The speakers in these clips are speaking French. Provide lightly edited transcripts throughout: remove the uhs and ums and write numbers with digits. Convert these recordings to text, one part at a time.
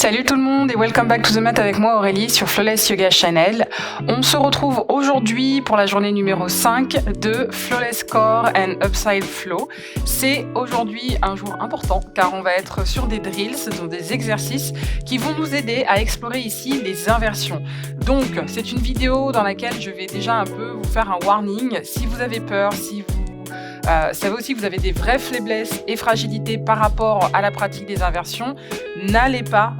Salut tout le monde et welcome back to the mat avec moi Aurélie sur Flawless Yoga Channel. On se retrouve aujourd'hui pour la journée numéro 5 de Flawless Core and Upside Flow. C'est aujourd'hui un jour important car on va être sur des drills, donc des exercices qui vont nous aider à explorer ici les inversions. Donc c'est une vidéo dans laquelle je vais déjà un peu vous faire un warning. Si vous avez peur, si vous savez aussi que vous avez des vraies faiblesses et fragilités par rapport à la pratique des inversions, n'allez pas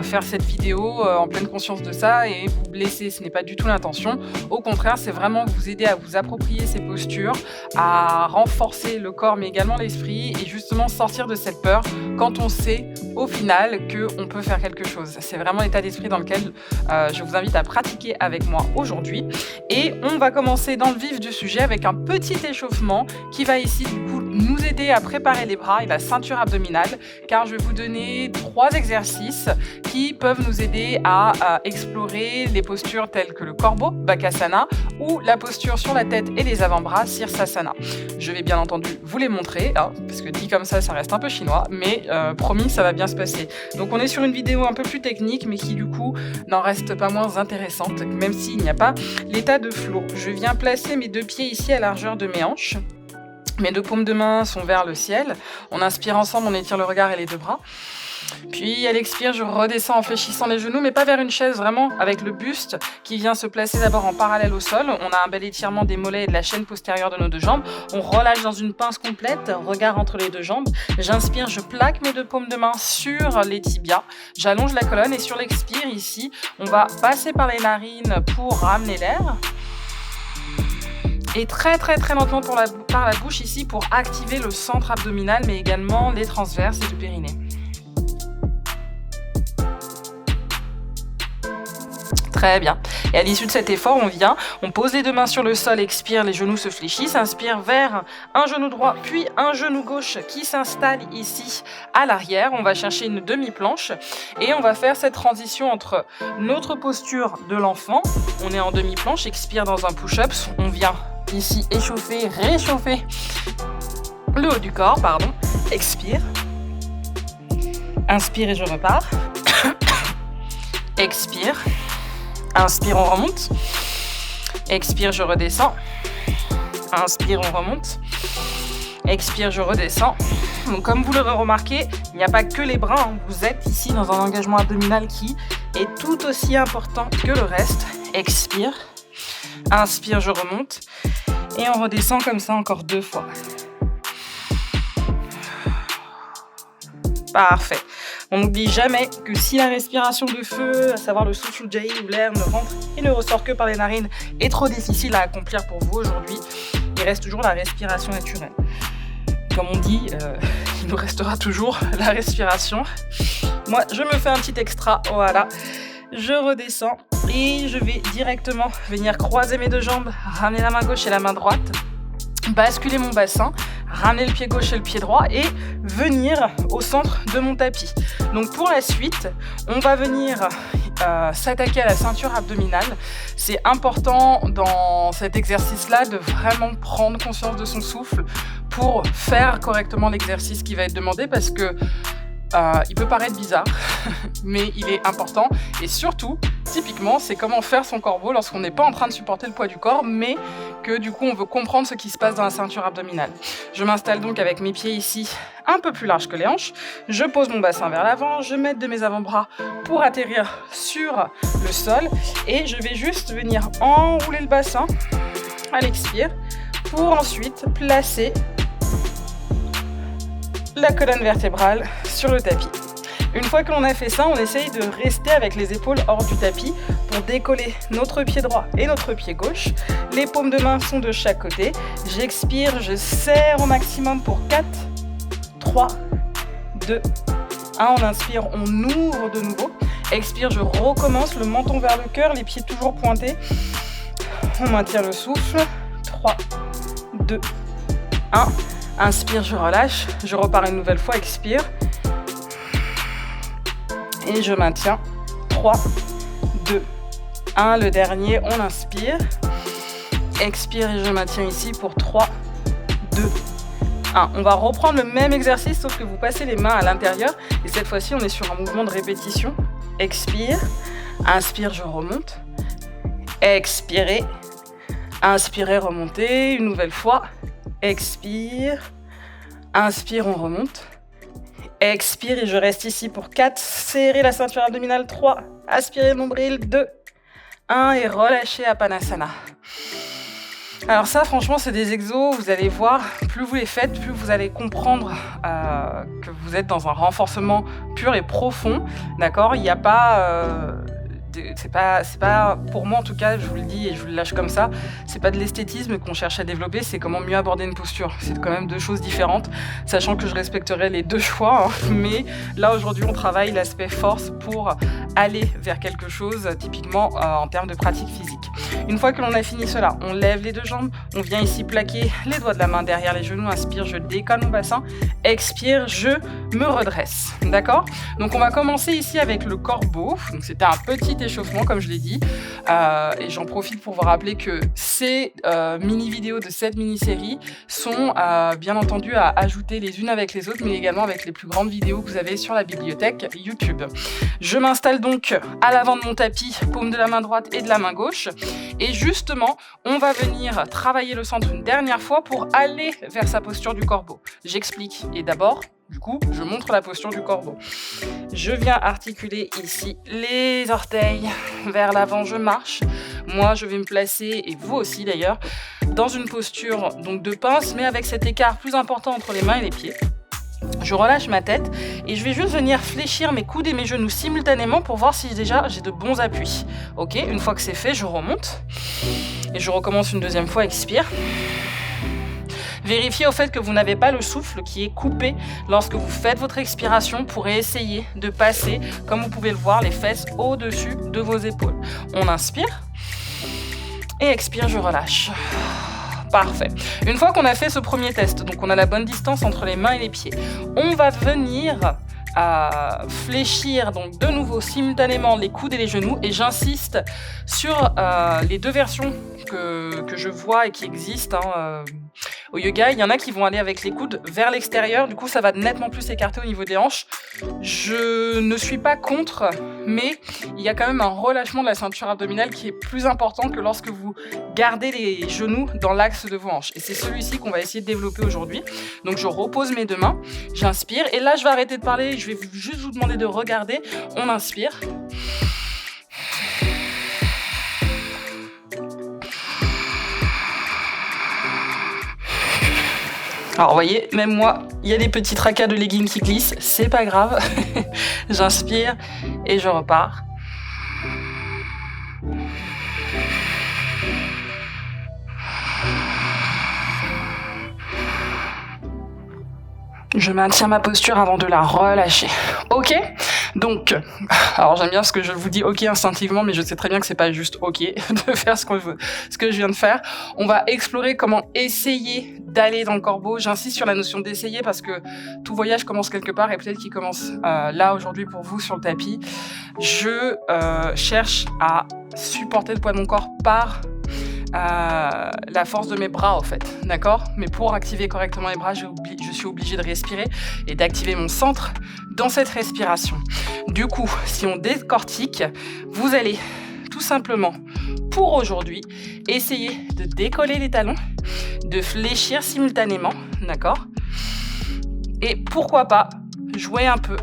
faire cette vidéo en pleine conscience de ça et vous blesser, ce n'est pas du tout l'intention. Au contraire, c'est vraiment vous aider à vous approprier ces postures, à renforcer le corps mais également l'esprit et justement sortir de cette peur quand on sait au final qu'on peut faire quelque chose. C'est vraiment l'état d'esprit dans lequel je vous invite à pratiquer avec moi aujourd'hui. Et on va commencer dans le vif du sujet avec un petit échauffement qui va ici du coup nous aider à préparer les bras et la ceinture abdominale, car je vais vous donner 3 exercices qui peuvent nous aider à explorer les postures telles que le corbeau, Bakasana, ou la posture sur la tête et les avant-bras, Sirsasana. Je vais bien entendu vous les montrer, parce que dit comme ça reste un peu chinois, mais promis, ça va bien se passer. Donc on est sur une vidéo un peu plus technique, mais qui du coup n'en reste pas moins intéressante, même s'il n'y a pas l'état de flow. Je viens placer mes 2 pieds ici à largeur de mes hanches. Mes 2 paumes de main sont vers le ciel. On inspire ensemble, on étire le regard et les 2 bras. Puis à l'expire, je redescends en fléchissant les genoux, mais pas vers une chaise, vraiment avec le buste qui vient se placer d'abord en parallèle au sol. On a un bel étirement des mollets et de la chaîne postérieure de nos 2 jambes. On relâche dans une pince complète, regard entre les 2 jambes. J'inspire, je plaque mes 2 paumes de main sur les tibias. J'allonge la colonne et sur l'expire ici, on va passer par les narines pour ramener l'air. Et très lentement par la bouche ici pour activer le centre abdominal, mais également les transverses et le périnée. Très bien. Et à l'issue de cet effort, on pose les 2 mains sur le sol, expire, les genoux se fléchissent, inspire vers un genou droit, puis un genou gauche qui s'installe ici à l'arrière. On va chercher une demi-planche et on va faire cette transition entre notre posture de l'enfant, on est en demi-planche, expire dans un push-up, on vient ici échauffer, réchauffer le haut du corps, expire, inspire et je repars, expire, inspire, on remonte, expire, je redescends, inspire, on remonte, expire, je redescends. Donc comme vous l'aurez remarqué, il n'y a pas que les bras, vous êtes ici dans un engagement abdominal qui est tout aussi important que le reste. Expire, inspire, je remonte et on redescend comme ça encore 2 fois. Parfait. On n'oublie jamais que si la respiration de feu, à savoir le souffle jaillit où l'air ne rentre et ne ressort que par les narines, est trop difficile à accomplir pour vous aujourd'hui, il reste toujours la respiration naturelle. Comme on dit, il nous restera toujours la respiration. Moi, je me fais un petit extra, voilà. Je redescends et je vais directement venir croiser mes 2 jambes, ramener la main gauche et la main droite, basculer mon bassin, ramener le pied gauche et le pied droit et venir au centre de mon tapis. Donc pour la suite, on va venir s'attaquer à la ceinture abdominale. C'est important dans cet exercice-là de vraiment prendre conscience de son souffle pour faire correctement l'exercice qui va être demandé parce que il peut paraître bizarre, mais il est important. Et surtout, typiquement, c'est comment faire son corbeau lorsqu'on n'est pas en train de supporter le poids du corps, mais que du coup, on veut comprendre ce qui se passe dans la ceinture abdominale. Je m'installe donc avec mes pieds ici, un peu plus larges que les hanches. Je pose mon bassin vers l'avant, je m'aide de mes avant-bras pour atterrir sur le sol. Et je vais juste venir enrouler le bassin à l'expire pour ensuite placer la colonne vertébrale sur le tapis. Une fois que l'on a fait ça, on essaye de rester avec les épaules hors du tapis pour décoller notre pied droit et notre pied gauche. Les paumes de main sont de chaque côté. J'expire, je serre au maximum pour 4, 3, 2, 1. On inspire, on ouvre de nouveau. Expire, je recommence, le menton vers le cœur, les pieds toujours pointés. On maintient le souffle. 3, 2, 1. Inspire, je relâche, je repars une nouvelle fois, expire. Et je maintiens. 3, 2, 1. Le dernier, on inspire. Expire et je maintiens ici pour 3, 2, 1. On va reprendre le même exercice, sauf que vous passez les mains à l'intérieur. Et cette fois-ci, on est sur un mouvement de répétition. Expire. Inspire, je remonte. Expirez. Inspirez, remontez. Une nouvelle fois. Expire. Inspire, on remonte. Expire et je reste ici pour 4. Serrez la ceinture abdominale. 3. Aspirez le nombril. 2. 1 et relâchez Apanasana. Alors ça, franchement, c'est des exos, vous allez voir, plus vous les faites, plus vous allez comprendre que vous êtes dans un renforcement pur et profond, d'accord ? Il n'y a pas... c'est pas, pour moi en tout cas, je vous le dis et je vous le lâche comme ça, c'est pas de l'esthétisme qu'on cherche à développer, c'est comment mieux aborder une posture. C'est quand même deux choses différentes, sachant que je respecterai les deux choix, hein, mais là aujourd'hui on travaille l'aspect force pour aller vers quelque chose, typiquement en termes de pratique physique. Une fois que l'on a fini cela, on lève les deux jambes, on vient ici plaquer les doigts de la main derrière les genoux, inspire, je décolle mon bassin, expire, je me redresse, d'accord ? Donc on va commencer ici avec le corbeau, donc c'était un petit échauffement comme je l'ai dit, et j'en profite pour vous rappeler que ces mini-vidéos de cette mini-série sont bien entendu à ajouter les unes avec les autres, mais également avec les plus grandes vidéos que vous avez sur la bibliothèque YouTube. Je m'installe donc à l'avant de mon tapis, paume de la main droite et de la main gauche, et justement, on va venir travailler le centre une dernière fois pour aller vers sa posture du corbeau. J'explique, et d'abord, du coup, je montre la posture du corbeau. Je viens articuler ici les orteils vers l'avant, je marche. Moi, je vais me placer, et vous aussi d'ailleurs, dans une posture donc de pince, mais avec cet écart plus important entre les mains et les pieds. Je relâche ma tête et je vais juste venir fléchir mes coudes et mes genoux simultanément pour voir si déjà j'ai de bons appuis. Ok, une fois que c'est fait, je remonte et je recommence une deuxième fois, expire. Vérifiez au fait que vous n'avez pas le souffle qui est coupé lorsque vous faites votre expiration pour essayer de passer, comme vous pouvez le voir, les fesses au-dessus de vos épaules. On inspire et expire, je relâche. Parfait. Une fois qu'on a fait ce premier test, donc on a la bonne distance entre les mains et les pieds, on va venir fléchir donc de nouveau simultanément les coudes et les genoux, et j'insiste sur les deux versions que je vois et qui existent au yoga. Il y en a qui vont aller avec les coudes vers l'extérieur, du coup ça va nettement plus s'écarter au niveau des hanches. Je ne suis pas contre, mais il y a quand même un relâchement de la ceinture abdominale qui est plus important que lorsque vous gardez les genoux dans l'axe de vos hanches, et c'est celui-ci qu'on va essayer de développer aujourd'hui. Donc je repose mes deux mains, j'inspire, et là je vais arrêter de parler, je vais juste vous demander de regarder. On inspire. Alors vous voyez, même moi, il y a des petits tracas de leggings qui glissent, c'est pas grave. J'inspire et je repars. Je maintiens ma posture avant de la relâcher. Ok ? Donc, alors j'aime bien ce que je vous dis ok instinctivement, mais je sais très bien que c'est pas juste ok de faire ce que je viens de faire. On va explorer comment essayer d'aller dans le corbeau. J'insiste sur la notion d'essayer parce que tout voyage commence quelque part, et peut-être qu'il commence là aujourd'hui pour vous sur le tapis. Je cherche à supporter le poids de mon corps par la force de mes bras, en fait, d'accord ? Mais pour activer correctement les bras, je suis obligée de respirer et d'activer mon centre dans cette respiration. Du coup, si on décortique, vous allez tout simplement, pour aujourd'hui, essayer de décoller les talons, de fléchir simultanément, d'accord ? Et pourquoi pas jouer un peu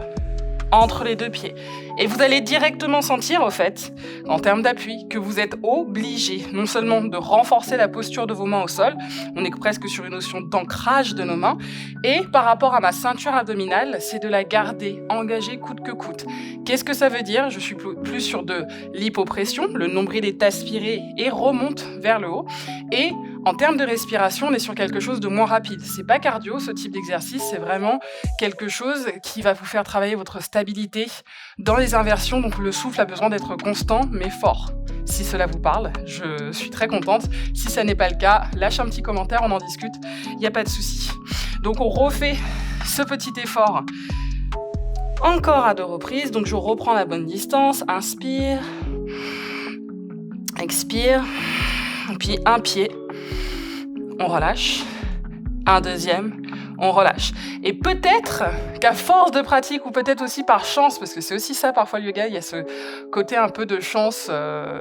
entre les deux pieds. Et vous allez directement sentir, au fait, en termes d'appui, que vous êtes obligé non seulement de renforcer la posture de vos mains au sol, on est presque sur une notion d'ancrage de nos mains, et par rapport à ma ceinture abdominale, c'est de la garder engagée coûte que coûte. Qu'est-ce que ça veut dire ? Je suis plus sur de l'hypopression, le nombril est aspiré et remonte vers le haut, et en termes de respiration, on est sur quelque chose de moins rapide. C'est pas cardio, ce type d'exercice, c'est vraiment quelque chose qui va vous faire travailler votre stabilité dans les inversions, donc le souffle a besoin d'être constant mais fort. Si cela vous parle, je suis très contente. Si ça n'est pas le cas, lâche un petit commentaire, on en discute, il n'y a pas de souci. Donc on refait ce petit effort encore à 2 reprises, donc je reprends la bonne distance, inspire, expire, et puis un pied, on relâche, un deuxième, on relâche. Et peut-être qu'à force de pratique, ou peut-être aussi par chance, parce que c'est aussi ça parfois le yoga, il y a ce côté un peu de chance,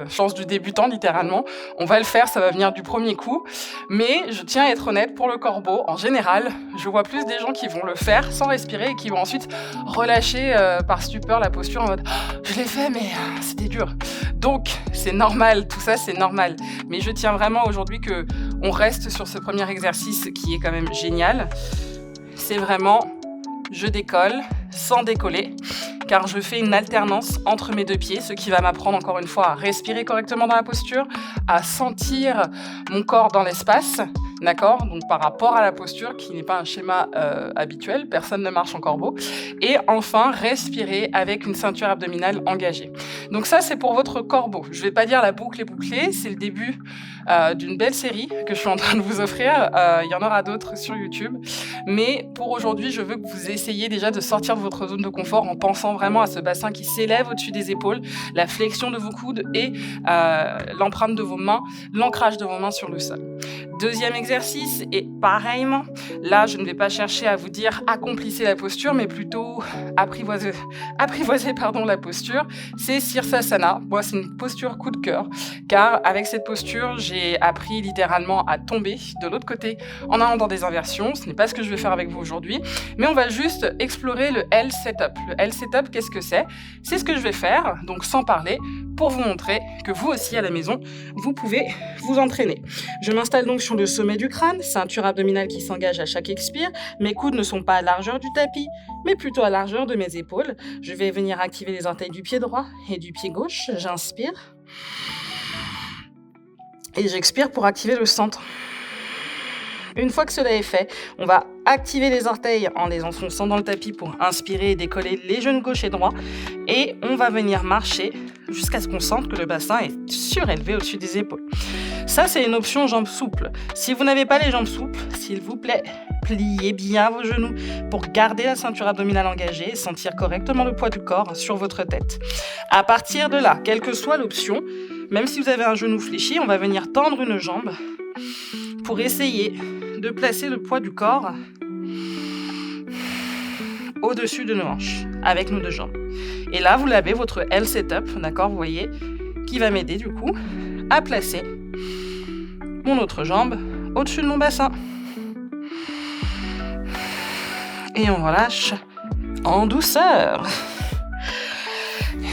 chance du débutant littéralement, on va le faire, ça va venir du premier coup, mais je tiens à être honnête, pour le corbeau, en général, je vois plus des gens qui vont le faire sans respirer et qui vont ensuite relâcher par stupeur la posture en mode oh, « je l'ai fait mais c'était dur ». Donc c'est normal, tout ça c'est normal, mais je tiens vraiment aujourd'hui qu'on reste sur ce premier exercice qui est quand même génial. C'est vraiment je décolle sans décoller, car je fais une alternance entre mes deux pieds, ce qui va m'apprendre encore une fois à respirer correctement dans la posture, à sentir mon corps dans l'espace, d'accord ? Donc par rapport à la posture, qui n'est pas un schéma habituel, personne ne marche en corbeau. Et enfin, respirer avec une ceinture abdominale engagée. Donc ça, c'est pour votre corbeau. Je ne vais pas dire la boucle est bouclée, c'est le début d'une belle série que je suis en train de vous offrir. Il y en aura d'autres sur YouTube. Mais pour aujourd'hui, je veux que vous essayiez déjà de sortir de votre zone de confort en pensant vraiment à ce bassin qui s'élève au-dessus des épaules, la flexion de vos coudes et l'empreinte de vos mains, l'ancrage de vos mains sur le sol. Deuxième exercice, et pareillement, là je ne vais pas chercher à vous dire accomplissez la posture, mais plutôt apprivoisez la posture, c'est Sirsasana. Moi c'est une posture coup de cœur, car avec cette posture, j'ai appris littéralement à tomber de l'autre côté en allant dans des inversions. Ce n'est pas ce que je vais faire avec vous aujourd'hui, mais on va juste explorer le L-Setup. Le L-Setup, qu'est-ce que c'est ? C'est ce que je vais faire, donc sans parler, pour vous montrer que vous aussi à la maison, vous pouvez vous entraîner. Je m'installe donc sur le sommet du crâne, ceinture abdominale qui s'engage à chaque expire. Mes coudes ne sont pas à largeur du tapis, mais plutôt à largeur de mes épaules. Je vais venir activer les orteils du pied droit et du pied gauche. J'inspire. Et j'expire pour activer le centre. Une fois que cela est fait, on va activer les orteils en les enfonçant dans le tapis pour inspirer et décoller les genoux gauche et droit. Et on va venir marcher jusqu'à ce qu'on sente que le bassin est surélevé au-dessus des épaules. Ça, c'est une option jambes souples. Si vous n'avez pas les jambes souples, s'il vous plaît, pliez bien vos genoux pour garder la ceinture abdominale engagée et sentir correctement le poids du corps sur votre tête. À partir de là, quelle que soit l'option, même si vous avez un genou fléchi, on va venir tendre une jambe pour essayer de placer le poids du corps au-dessus de nos hanches, avec nos deux jambes. Et là, vous l'avez, votre L-Setup, d'accord, vous voyez, qui va m'aider du coup à placer mon autre jambe au-dessus de mon bassin. Et on relâche en douceur.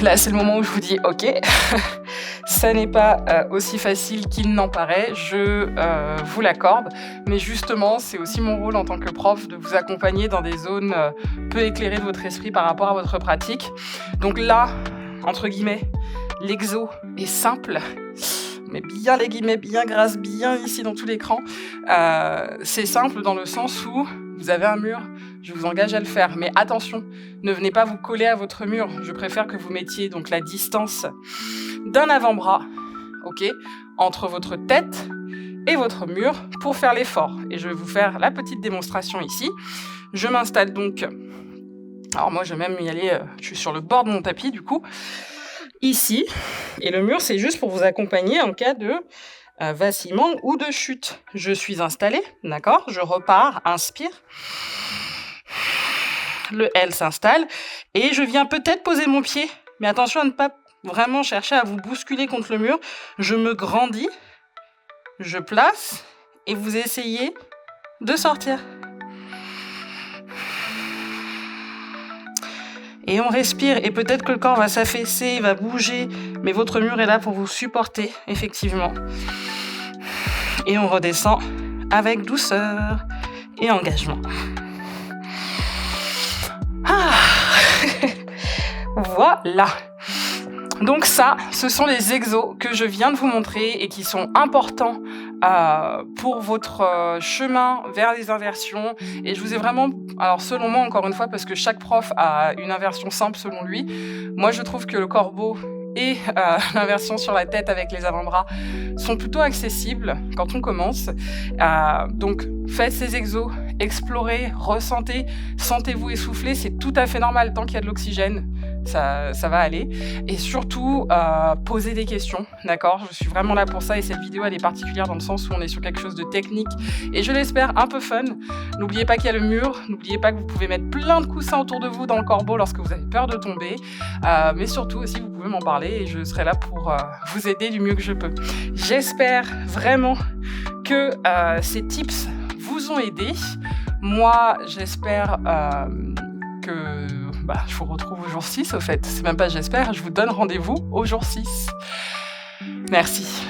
Là, c'est le moment où je vous dis « Ok ». Ça n'est pas aussi facile qu'il n'en paraît, je vous l'accorde, mais justement, c'est aussi mon rôle en tant que prof de vous accompagner dans des zones peu éclairées de votre esprit par rapport à votre pratique. Donc là, entre guillemets, l'exo est simple, mais bien les guillemets, bien grasse, bien ici dans tout l'écran. C'est simple dans le sens où vous avez un mur, je vous engage à le faire. Mais attention, ne venez pas vous coller à votre mur. Je préfère que vous mettiez donc la distance d'un avant-bras, ok, entre votre tête et votre mur pour faire l'effort. Et je vais vous faire la petite démonstration ici. Je m'installe donc, alors moi je vais même y aller, je suis sur le bord de mon tapis du coup, ici. Et le mur, c'est juste pour vous accompagner en cas de vacillement ou de chute. Je suis installée, d'accord ? Je repars, inspire. Le L s'installe et je viens peut-être poser mon pied, mais attention à ne pas vraiment chercher à vous bousculer contre le mur. Je me grandis, je place et vous essayez de sortir. Et on respire et peut-être que le corps va s'affaisser, va bouger, mais votre mur est là pour vous supporter, effectivement. Et on redescend avec douceur et engagement. Ah voilà. Donc ça, ce sont les exos que je viens de vous montrer et qui sont importants pour votre chemin vers les inversions. Et je vous ai vraiment, alors selon moi encore une fois, parce que chaque prof a une inversion simple selon lui, moi je trouve que le corbeau et l'inversion sur la tête avec les avant-bras sont plutôt accessibles quand on commence. Donc faites ces exos, explorez, ressentez, sentez-vous essoufflé, c'est tout à fait normal tant qu'il y a de l'oxygène. ça va aller. Et surtout, poser des questions, d'accord? Je suis vraiment là pour ça et cette vidéo, elle est particulière dans le sens où on est sur quelque chose de technique et je l'espère un peu fun. N'oubliez pas qu'il y a le mur, n'oubliez pas que vous pouvez mettre plein de coussins autour de vous dans le corbeau lorsque vous avez peur de tomber, mais surtout aussi, vous pouvez m'en parler et je serai là pour vous aider du mieux que je peux. J'espère vraiment que ces tips vous ont aidé. Moi, j'espère que je vous retrouve au jour 6, au fait. C'est même pas j'espère, je vous donne rendez-vous au jour 6. Merci.